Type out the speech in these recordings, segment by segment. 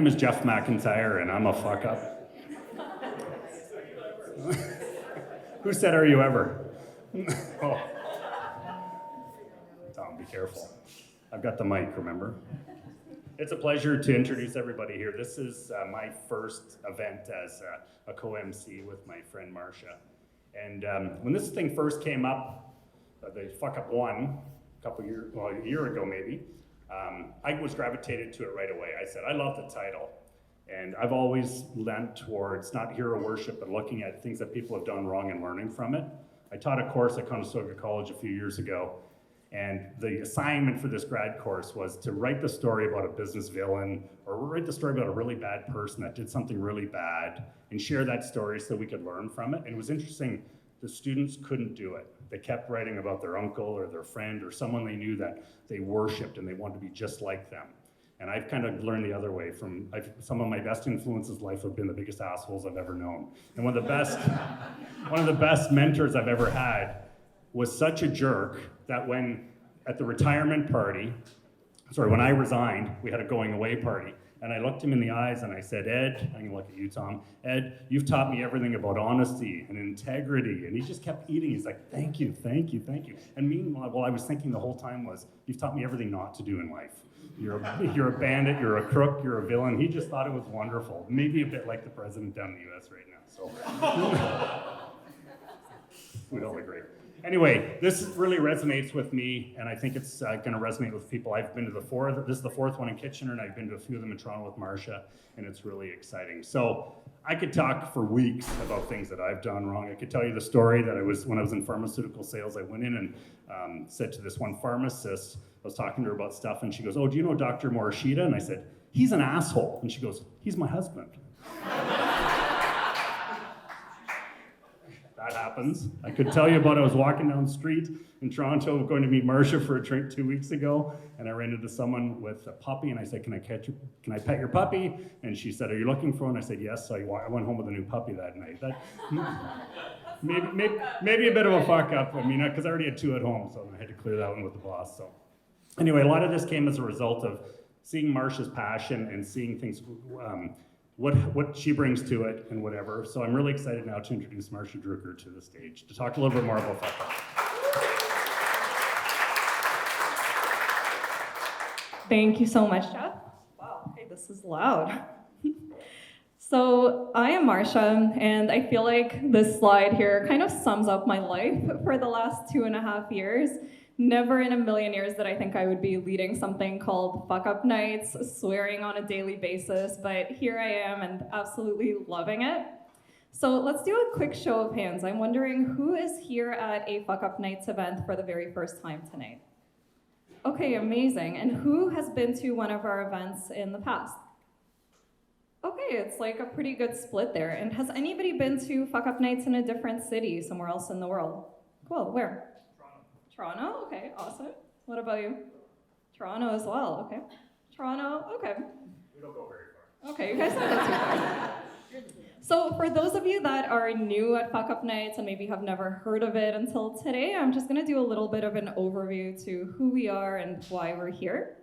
is Jeff McIntyre, and I'm a fuck up. Who said, "Are you ever?" Oh. Tom, be careful. I've got the mic, remember? It's a pleasure to introduce everybody here. This is my first event as a co-MC with my friend Marsha. And when this thing first came up, the Fuckup one, a year ago maybe, I was gravitated to it right away. I said, I love the title. And I've always lent towards not hero worship, but looking at things that people have done wrong and learning from it. I taught a course at Conestoga College a few years ago, and the assignment for this grad course was to write the story about a business villain, or write the story about a really bad person that did something really bad, and share that story so we could learn from it. And it was interesting, the students couldn't do it. They kept writing about their uncle or their friend or someone they knew that they worshipped and they wanted to be just like them. And I've kind of learned the other way from, some of my best influences in life have been the biggest assholes I've ever known. And one of the best mentors I've ever had was such a jerk that when, at the retirement party, when I resigned, we had a going away party, and I looked him in the eyes and I said, Ed, I'm gonna look at you, Tom, Ed, you've taught me everything about honesty and integrity. And he just kept eating. He's like, thank you, thank you, thank you. And meanwhile, what I was thinking the whole time was, you've taught me everything not to do in life. You're a bandit, you're a crook, you're a villain. He just thought it was wonderful. Maybe a bit like the president down in the US right now, so. We don't agree. Anyway, this really resonates with me, and I think it's going to resonate with people. I've been to this is the fourth one in Kitchener, and I've been to a few of them in Toronto with Marsha, and it's really exciting. So I could talk for weeks about things that I've done wrong. I could tell you the story that when I was in pharmaceutical sales, I went in and said to this one pharmacist, I was talking to her about stuff, and she goes, oh, do you know Dr. Morishita? And I said, he's an asshole. And she goes, he's my husband. That happens. I could tell you about, I was walking down the street in Toronto going to meet Marsha for a drink 2 weeks ago, and I ran into someone with a puppy, and I said, can I pet your puppy? And she said, are you looking for one? I said, yes. So I went home with a new puppy that night. Maybe a bit of a fuck up. I mean, because I already had two at home, so I had to clear that one with the boss. So anyway, a lot of this came as a result of seeing Marsha's passion and seeing things, what she brings to it and whatever. So I'm really excited now to introduce Marsha Drucker to the stage to talk a little bit more about Fuckup. Thank you so much, Jeff. Wow, hey, this is loud. So I am Marsha, and I feel like this slide here kind of sums up my life for the last 2.5 years. Never in a million years did I think I would be leading something called Fuckup Nights, swearing on a daily basis, but here I am and absolutely loving it. So let's do a quick show of hands. I'm wondering who is here at a Fuckup Nights event for the very first time tonight? Okay, amazing. And who has been to one of our events in the past? Okay, it's like a pretty good split there. And has anybody been to Fuckup Nights in a different city, somewhere else in the world? Cool, where? Toronto, okay, awesome. What about you? Toronto as well, okay. Toronto, okay. We don't go very far. Okay, you guys don't go too far. So for those of you that are new at Fuckup Nights and maybe have never heard of it until today, I'm just gonna do a little bit of an overview to who we are and why we're here.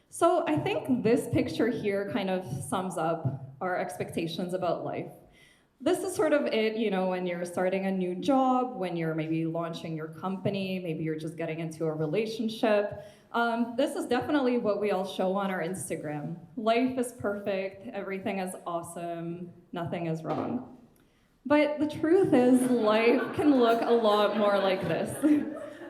So I think this picture here kind of sums up our expectations about life. This is sort of it, you know, when you're starting a new job, when you're maybe launching your company, maybe you're just getting into a relationship. This is definitely what we all show on our Instagram. Life is perfect, everything is awesome, nothing is wrong. But the truth is, life can look a lot more like this,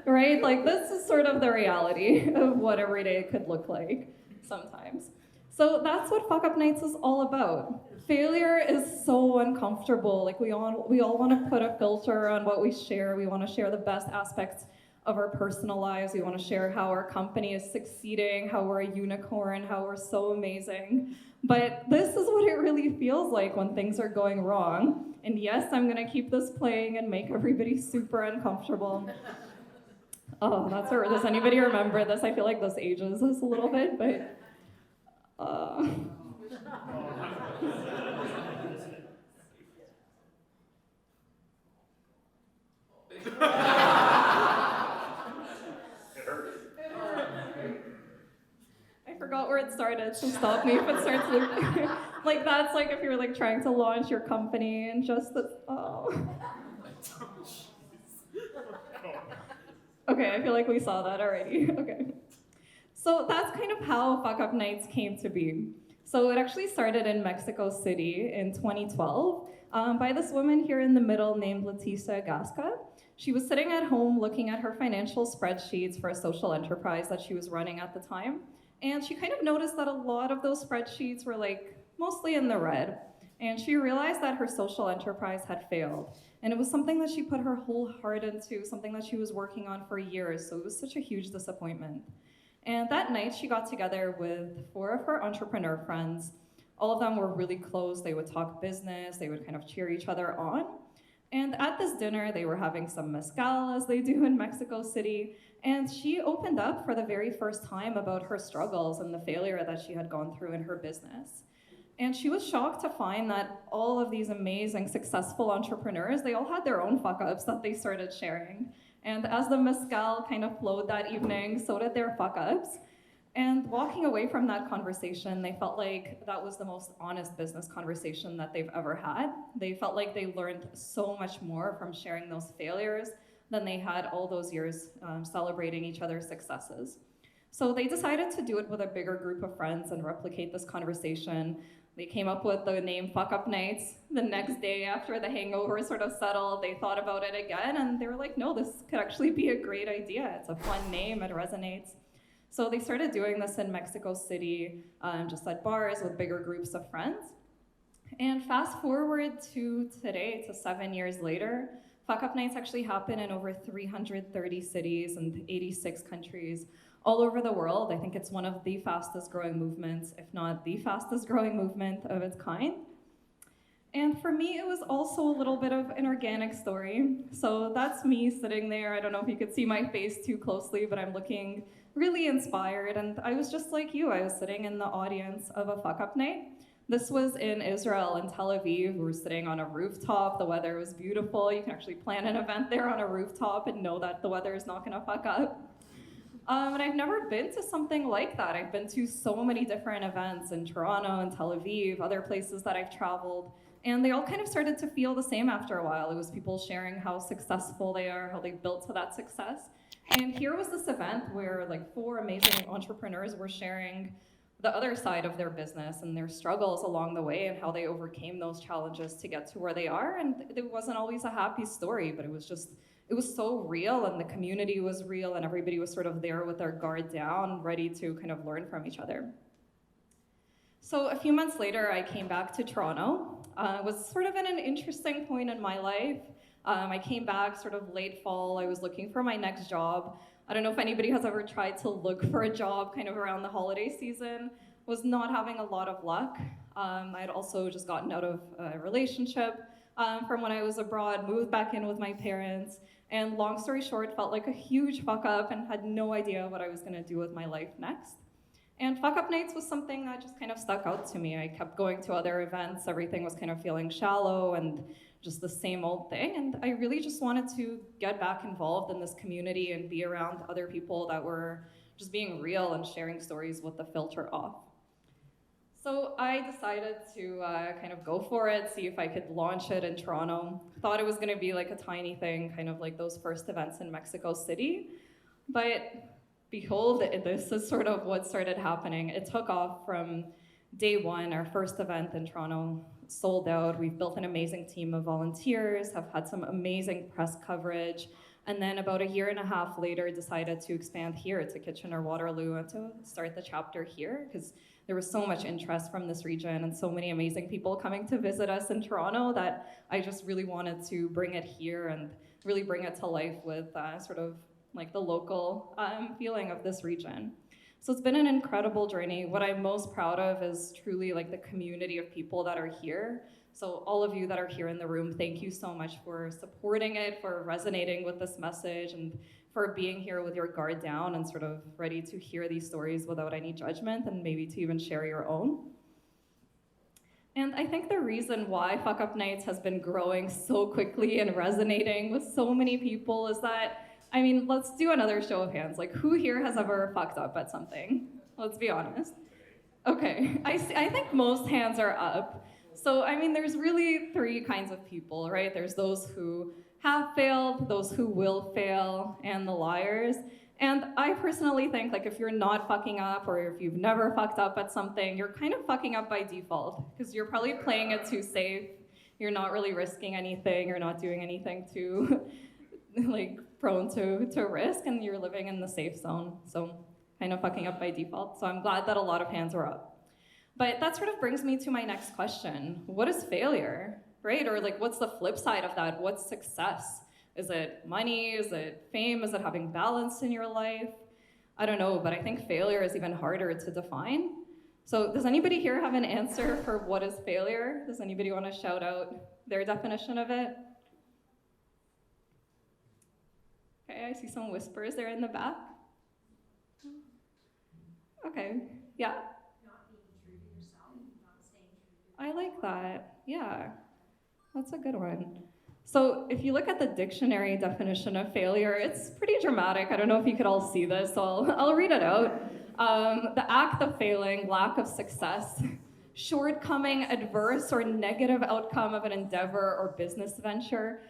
right? Like this is sort of the reality of what every day could look like sometimes. So that's what Fuckup Nights is all about. Failure is so uncomfortable. Like we all want to put a filter on what we share. We want to share the best aspects of our personal lives. We want to share how our company is succeeding, how we're a unicorn, how we're so amazing. But this is what it really feels like when things are going wrong. And yes, I'm going to keep this playing and make everybody super uncomfortable. Oh, that's where, does anybody remember this? I feel like this ages us a little bit, but I forgot before it started, so stop me if it starts looping. Like that's like if you're like trying to launch your company and just the, oh. Okay, I feel like we saw that already. Okay. So that's kind of how Fuckup Nights came to be. So it actually started in Mexico City in 2012 by this woman here in the middle named Leticia Gasca. She was sitting at home looking at her financial spreadsheets for a social enterprise that she was running at the time. And she kind of noticed that a lot of those spreadsheets were like mostly in the red. And she realized that her social enterprise had failed. And it was something that she put her whole heart into, something that she was working on for years. So it was such a huge disappointment. And that night she got together with 4 of her entrepreneur friends. All of them were really close. They would talk business. They would kind of cheer each other on. And at this dinner, they were having some mezcal, as they do in Mexico City. And she opened up for the very first time about her struggles and the failure that she had gone through in her business. And she was shocked to find that all of these amazing, successful entrepreneurs, they all had their own fuck-ups that they started sharing. And as the mezcal kind of flowed that evening, so did their fuck-ups. And walking away from that conversation, they felt like that was the most honest business conversation that they've ever had. They felt like they learned so much more from sharing those failures than they had all those years celebrating each other's successes. So they decided to do it with a bigger group of friends and replicate this conversation. They came up with the name Fuckup Nights. The next day after the hangover sort of settled, they thought about it again and they were like, no, this could actually be a great idea. It's a fun name, it resonates. So they started doing this in Mexico City, just at bars with bigger groups of friends. And fast forward to today, to 7 years later, Fuckup Nights actually happen in over 330 cities and 86 countries all over the world. I think it's one of the fastest growing movements, if not the fastest growing movement of its kind. And for me, it was also a little bit of an organic story. So that's me sitting there. I don't know if you could see my face too closely, but I'm looking really inspired. And I was just like you. I was sitting in the audience of a fuck-up night. This was in Israel, in Tel Aviv. We were sitting on a rooftop. The weather was beautiful. You can actually plan an event there on a rooftop and know that the weather is not gonna fuck up. And I've never been to something like that. I've been to so many different events in Toronto and Tel Aviv, other places that I've traveled. And they all kind of started to feel the same after a while. It was people sharing how successful they are, how they built to that success. And here was this event where like 4 amazing entrepreneurs were sharing the other side of their business and their struggles along the way and how they overcame those challenges to get to where they are. And it wasn't always a happy story, but it was so real and the community was real and everybody was sort of there with their guard down, ready to kind of learn from each other. So a few months later, I came back to Toronto. It was sort of at an interesting point in my life. I came back sort of late fall. I was looking for my next job. I don't know if anybody has ever tried to look for a job kind of around the holiday season. Was not having a lot of luck. I had also just gotten out of a relationship from when I was abroad, moved back in with my parents, and long story short, felt like a huge fuck up and had no idea what I was gonna do with my life next. And Fuckup Nights was something that just kind of stuck out to me. I kept going to other events, everything was kind of feeling shallow and just the same old thing, and I really just wanted to get back involved in this community and be around other people that were just being real and sharing stories with the filter off. So I decided to kind of go for it, see if I could launch it in Toronto. Thought it was gonna be like a tiny thing, kind of like those first events in Mexico City, but behold, this is sort of what started happening. It took off from day one. Our first event in Toronto sold out. We've built an amazing team of volunteers, have had some amazing press coverage, and then about 1.5 years later decided to expand here to Kitchener-Waterloo and to start the chapter here because there was so much interest from this region and so many amazing people coming to visit us in Toronto that I just really wanted to bring it here and really bring it to life with sort of like the local feeling of this region. So it's been an incredible journey. What I'm most proud of is truly like the community of people that are here. So all of you that are here in the room, thank you so much for supporting it, for resonating with this message, and for being here with your guard down and sort of ready to hear these stories without any judgment and maybe to even share your own. And I think the reason why Fuckup Nights has been growing so quickly and resonating with so many people is that, I mean, let's do another show of hands. Like, who here has ever fucked up at something? Let's be honest. Okay, I think most hands are up. So, I mean, there's really three kinds of people, right? There's those who have failed, those who will fail, and the liars. And I personally think, like, if you're not fucking up or if you've never fucked up at something, you're kind of fucking up by default because you're probably playing it too safe. You're not really risking anything. You're not doing anything too, like, prone to risk, and you're living in the safe zone. So, kind of fucking up by default. So I'm glad that a lot of hands are up. But that sort of brings me to my next question. What is failure, right? Or like, what's the flip side of that? What's success? Is it money? Is it fame? Is it having balance in your life? I don't know, but I think failure is even harder to define. So does anybody here have an answer for what is failure? Does anybody want to shout out their definition of it? Okay, I see some whispers there in the back. Okay, yeah. Not being true to yourself, not staying true to I like that. Yeah, that's a good one. So if you look at the dictionary definition of failure, it's pretty dramatic. I don't know if you could all see this, so I'll read it out. The act of failing, lack of success, shortcoming, adverse or negative outcome of an endeavor or business venture,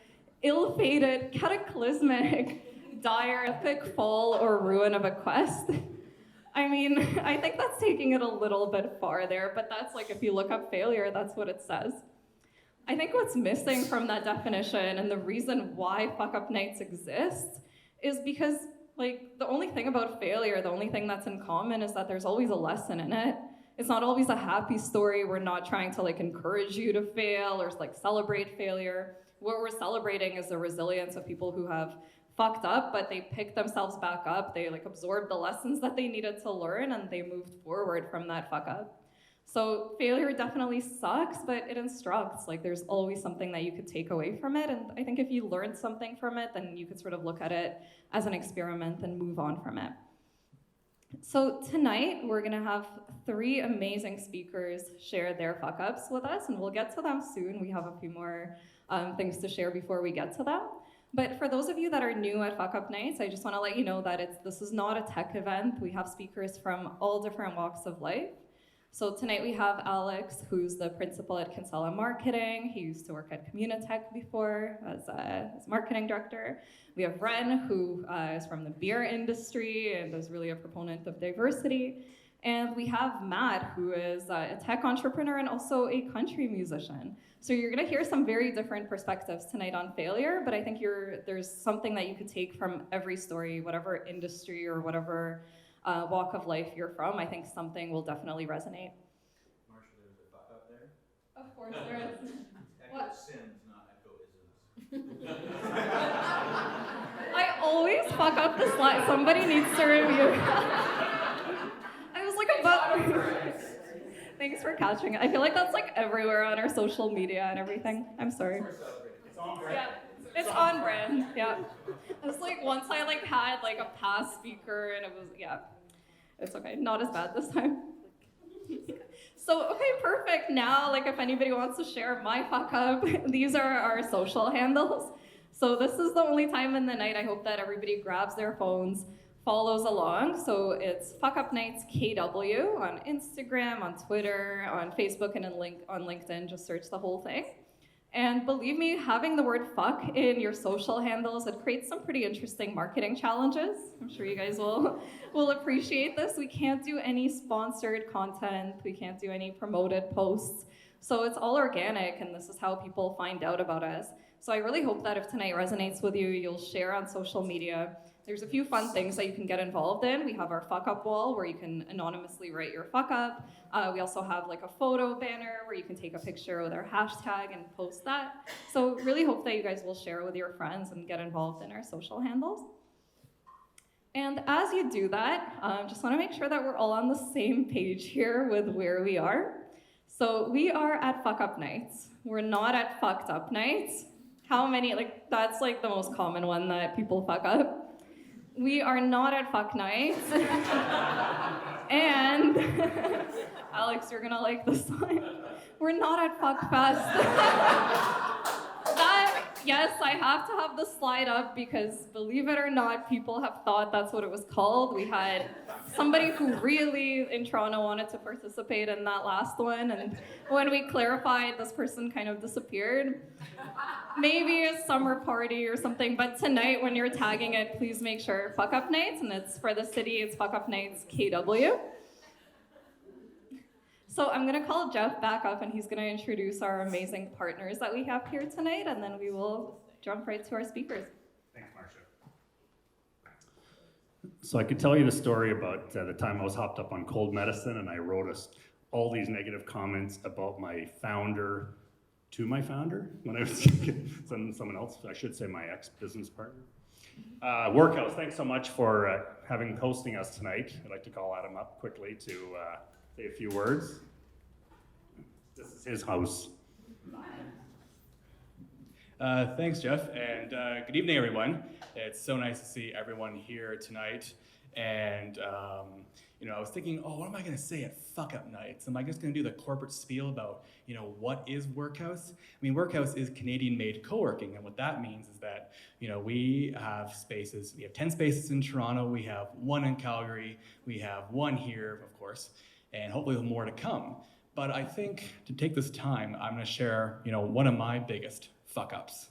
ill-fated, cataclysmic, dire, epic fall or ruin of a quest. I mean, I think that's taking it a little bit far there, but that's like, if you look up failure, that's what it says. I think what's missing from that definition and the reason why Fuckup Nights exist is because, like, the only thing about failure, the only thing that's in common is that there's always a lesson in it. It's not always a happy story. We're not trying to, like, encourage you to fail or, like, celebrate failure. What we're celebrating is the resilience of people who have fucked up, but they picked themselves back up. They like absorbed the lessons that they needed to learn and they moved forward from that fuck up. So failure definitely sucks, but it instructs. Like there's always something that you could take away from it. And I think if you learned something from it, then you could sort of look at it as an experiment and move on from it. So tonight we're gonna have 3 amazing speakers share their fuck ups with us, and we'll get to them soon. We have a few more things to share before we get to them. But for those of you that are new at Fuckup Nights, I just want to let you know that this is not a tech event. We have speakers from all different walks of life. So tonight we have Alex, who's the principal at Kinsella Marketing. He used to work at Communitech before as marketing director. We have Ren, who is from the beer industry and is really a proponent of diversity. And we have Matt, who is a tech entrepreneur and also a country musician. So you're gonna hear some very different perspectives tonight on failure, but I think there's something that you could take from every story, whatever industry or whatever walk of life you're from. I think something will definitely resonate. Marsha, there's a fuck up there. Of course there is. Echo sims, not echo isms. I always fuck up the slide. Somebody needs to review. I was like about... Thanks for catching it. I feel like that's like everywhere on our social media and everything. I'm sorry. It's on brand. Yeah, it's on brand. Yeah. It was like once I like had like a past speaker and it was, yeah. It's okay. Not as bad this time. So, okay, perfect. Now, like if anybody wants to share my fuck up, these are our social handles. So this is the only time in the night I hope that everybody grabs their phones, follows along. So it's Fuckup Nights KW on Instagram, on Twitter, on Facebook, and on LinkedIn. Just search the whole thing. And believe me, having the word fuck in your social handles, it creates some pretty interesting marketing challenges. I'm sure you guys will appreciate this. We can't do any sponsored content. We can't do any promoted posts. So it's all organic, and this is how people find out about us. So I really hope that if tonight resonates with you, you'll share on social media. There's a few fun things that you can get involved in. We have our fuck up wall where you can anonymously write your fuck up. We also have like a photo banner where you can take a picture with our hashtag and post that. So really hope that you guys will share with your friends and get involved in our social handles. And as you do that, just want to make sure that we're all on the same page here with where we are. So we are at Fuckup Nights. We're not at Fucked Up Nights. How many, like that's like the most common one that people fuck up. We are not at Fuck Nights. And Alex, you're gonna like this one. We're not at Fuck Fest. Yes, I have to have the slide up because, believe it or not, people have thought that's what it was called. We had somebody who really in Toronto wanted to participate in that last one, and when we clarified, this person kind of disappeared. Maybe a summer party or something, but tonight when you're tagging it, please make sure Fuckup Nights, and it's for the city, it's Fuckup Nights KW. So I'm gonna call Jeff back up and he's gonna introduce our amazing partners that we have here tonight, and then we will jump right to our speakers. Thanks, Marsha. So I could tell you the story about the time I was hopped up on cold medicine and I wrote all these negative comments about my founder to my founder when I was someone else, I should say my ex-business partner. Workhouse, thanks so much for hosting us tonight. I'd like to call Adam up quickly to say a few words. This is his house. Thanks, Jeff, and good evening, everyone. It's so nice to see everyone here tonight. And I was thinking, what am I going to say at Fuckup Nights? Am I just going to do the corporate spiel about, what is Workhouse? I mean, Workhouse is Canadian-made co-working, and what that means is that, we have spaces. We have 10 spaces in Toronto. We have one in Calgary. We have one here, of course, and hopefully more to come. But I think to take this time, I'm going to share, one of my biggest fuck-ups.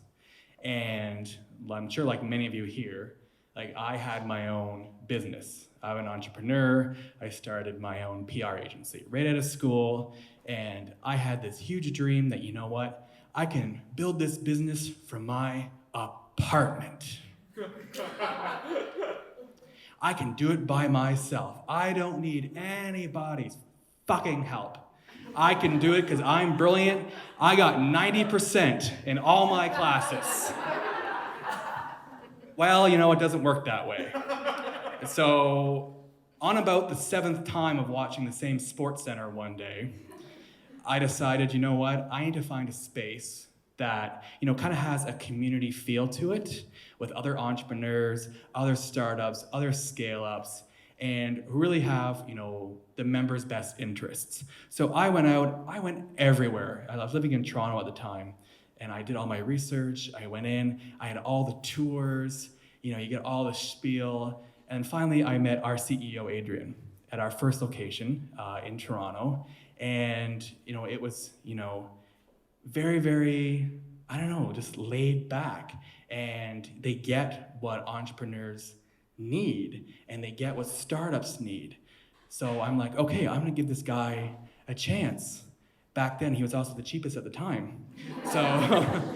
And I'm sure like many of you here, I had my own business. I'm an entrepreneur. I started my own PR agency right out of school. And I had this huge dream that, I can build this business from my apartment. I can do it by myself. I don't need anybody's fucking help. I can do it because I'm brilliant. I got 90% in all my classes. Well, it doesn't work that way. So, on about the 7th time of watching the same Sports Center one day, I decided, I need to find a space that, kind of has a community feel to it with other entrepreneurs, other startups, other scale-ups, and who really have, the members' best interests. So I went everywhere. I was living in Toronto at the time, and I did all my research. I went in, I had all the tours, you get all the spiel, and finally I met our CEO, Adrian, at our first location in Toronto, and, it was, very, very, just laid back, and they get what entrepreneurs need, and they get what startups need. So I'm like, okay, I'm gonna give this guy a chance. Back then, he was also the cheapest at the time. So,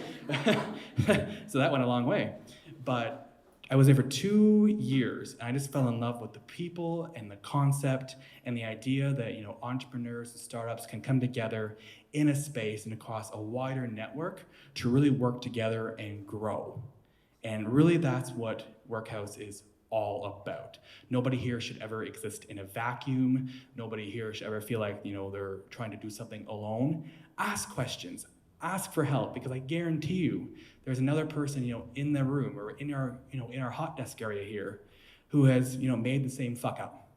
so that went a long way. But I was there for 2 years, and I just fell in love with the people and the concept and the idea that, entrepreneurs and startups can come together in a space and across a wider network to really work together and grow. And really that's what Workhouse is all about. Nobody here should ever exist in a vacuum. Nobody here should ever feel like, they're trying to do something alone. Ask questions, ask for help, because I guarantee you there's another person, in the room or in our hot desk area here who has, made the same fuck up.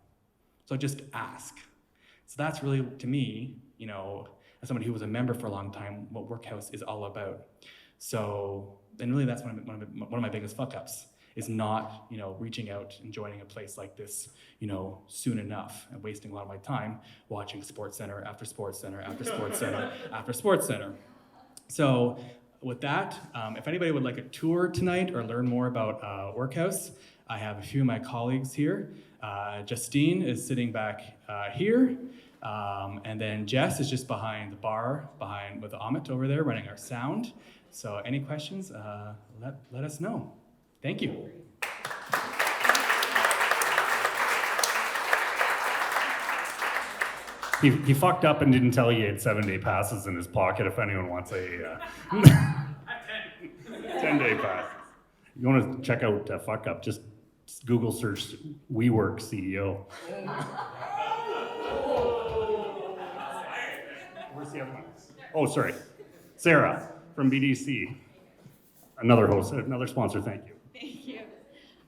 So just ask. So that's really, to me, as somebody who was a member for a long time, what Workhouse is all about. So, and really that's one of my biggest fuck ups, is not, reaching out and joining a place like this, soon enough, and wasting a lot of my time watching Sports Center after Sports Center after Sports Center after Sports Center. So with that, if anybody would like a tour tonight or learn more about Workhouse, I have a few of my colleagues here. Justine is sitting back here, and then Jess is just behind the bar, with Amit over there running our sound. So any questions, let us know. Thank you. He fucked up and didn't tell you he had 7-day passes in his pocket if anyone wants a 10-day pass. You want to check out Fuck Up, just Google search WeWork CEO. Where's the other one? Oh, sorry. Sarah from BDC. Another host, another sponsor, thank you. Thank you.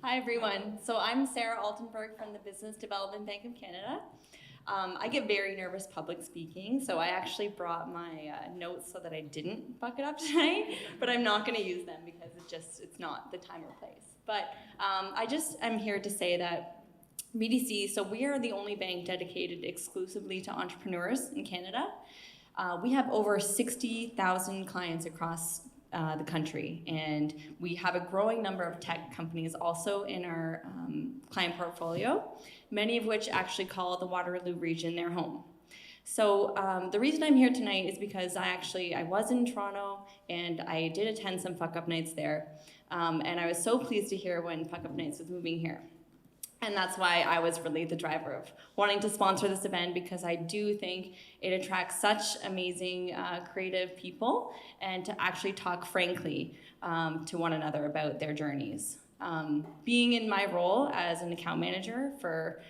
Hi, everyone. So I'm Sarah Altenberg from the Business Development Bank of Canada. I get very nervous public speaking, so I actually brought my notes so that I didn't fuck it up tonight, but I'm not going to use them because it's not the time or place. But I'm here to say that BDC, so we are the only bank dedicated exclusively to entrepreneurs in Canada. We have over 60,000 clients across the country, and we have a growing number of tech companies also in our client portfolio, many of which actually call the Waterloo region their home. So the reason I'm here tonight is because I was in Toronto and I did attend some Fuckup Nights there, and I was so pleased to hear when Fuckup Nights was moving here. And that's why I was really the driver of wanting to sponsor this event, because I do think it attracts such amazing creative people, and to actually talk frankly to one another about their journeys. Being in my role as an account manager for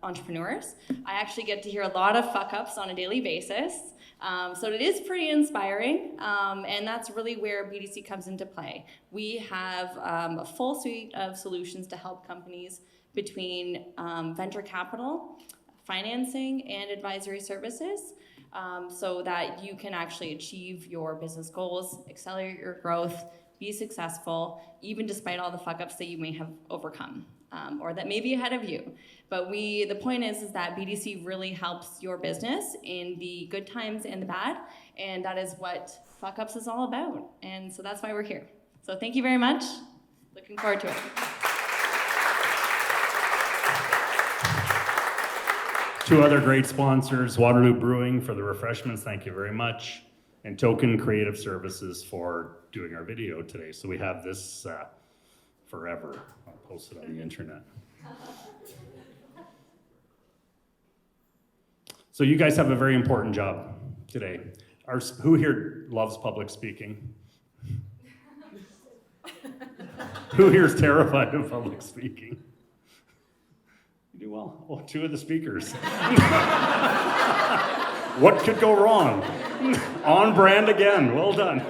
entrepreneurs, I actually get to hear a lot of fuck-ups on a daily basis. So it is pretty inspiring, and that's really where BDC comes into play. We have a full suite of solutions to help companies between venture capital, financing, and advisory services, so that you can actually achieve your business goals, accelerate your growth, be successful, even despite all the fuck-ups that you may have overcome, or that may be ahead of you. But the point is that BDC really helps your business in the good times and the bad, and that is what fuck-ups is all about. And so that's why we're here. So thank you very much. Looking forward to it. Two other great sponsors, Waterloo Brewing for the refreshments, thank you very much, and Token Creative Services for doing our video today. So we have this forever. I'll post it on the internet. So you guys have a very important job today. Who here loves public speaking? Who here is terrified of public speaking? You do well. Oh, two of the speakers. What could go wrong? On brand again. Well done.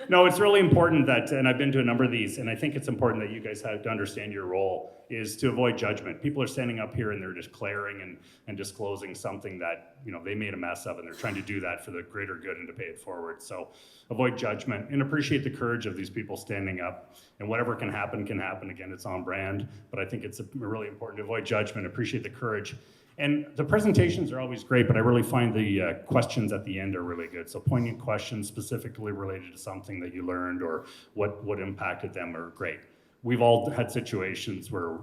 No, it's really important that, and I've been to a number of these, and I think it's important that you guys have to understand your role is to avoid judgment. People are standing up here and they're declaring and disclosing something that, they made a mess of, and they're trying to do that for the greater good and to pay it forward. So avoid judgment and appreciate the courage of these people standing up, and whatever can happen. Again, it's on brand, but I think it's really important to avoid judgment, appreciate the courage. And the presentations are always great, but I really find the questions at the end are really good. So poignant questions specifically related to something that you learned or what impacted them are great. We've all had situations where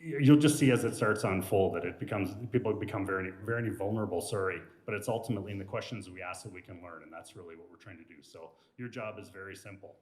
you'll just see as it starts to unfold that people become very, very vulnerable, but it's ultimately in the questions we ask that we can learn, and that's really what we're trying to do. So your job is very simple.